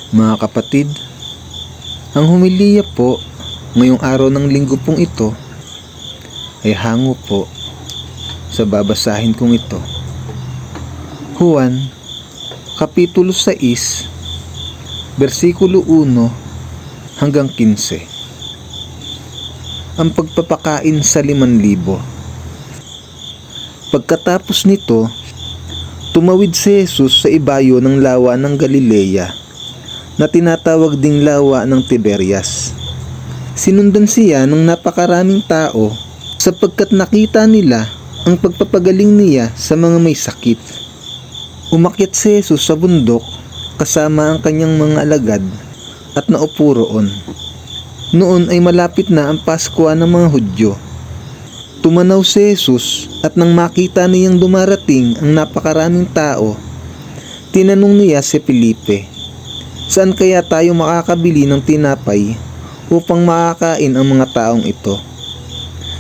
Mga kapatid, ang humiliya po ngayong araw ng linggo pong ito ay hango po sa babasahin kong ito. Juan, Kapitulo 6, versikulo 1 hanggang 15. Ang pagpapakain sa 5,000. Pagkatapos nito, tumawid si Jesus sa ibayo ng lawa ng Galilea na tinatawag ding lawa ng Tiberias. Sinundan siya ng napakaraming tao sapagkat nakita nila ang pagpapagaling niya sa mga may sakit. Umakyat si Jesus sa bundok kasama ang kanyang mga alagad at naupo roon. Noon ay malapit na ang Pasko ng mga Hudyo. Tumanaw si Jesus at nang makita niyang dumarating ang napakaraming tao, tinanong niya si Felipe, "Saan kaya tayo makakabili ng tinapay upang makakain ang mga taong ito?"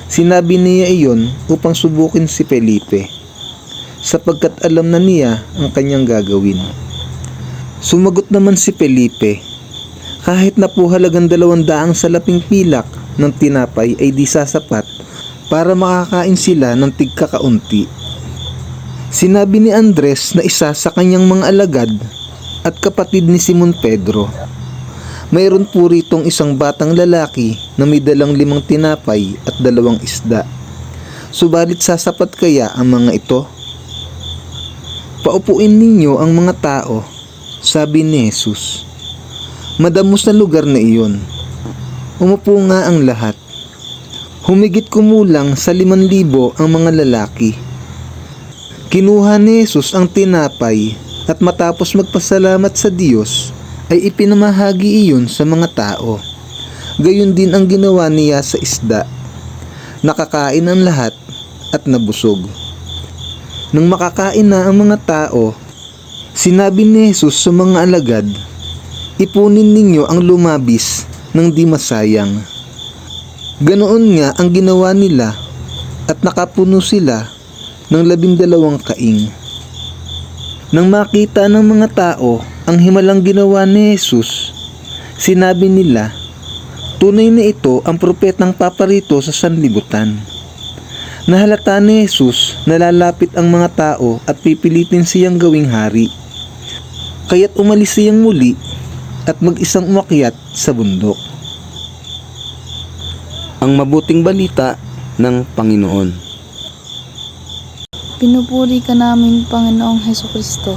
Sinabi niya iyon upang subukin si Felipe, sapagkat alam na niya ang kanyang gagawin. Sumagot naman si Felipe, "Kahit na po halagang 200 salaping pilak ng tinapay ay di sasapat para makakain sila ng tigkakaunti." Sinabi ni Andres na isa sa kanyang mga alagad at kapatid ni Simon Pedro, "Mayroon po ritong isang batang lalaki na may dalang 5 tinapay at 2 isda. Subalit sasapat kaya ang mga ito?" "Paupuin ninyo ang mga tao," sabi ni Jesus. Madamos na lugar na iyon. Umupo nga ang lahat. Humigit kumulang sa 5,000 ang mga lalaki. Kinuha ni Jesus ang tinapay at matapos magpasalamat sa Diyos, ay ipinamahagi iyon sa mga tao. Gayon din ang ginawa niya sa isda. Nakakain ang lahat at nabusog. Nang makakain na ang mga tao, sinabi ni Jesus sa mga alagad, "Ipunin ninyo ang lumabis ng di masayang." Ganoon nga ang ginawa nila at nakapuno sila ng 12 kaing. Nang makita ng mga tao ang himalang ginawa ni Jesus, sinabi nila, "Tunay na ito ang propetang paparito sa sanlibutan." Nahalata ni Jesus na lalapit ang mga tao at pipilitin siyang gawing hari. Kaya't umalis siyang muli at mag-isang umakyat sa bundok. Ang mabuting balita ng Panginoon. Pinupuri ka namin, Panginoong Hesukristo.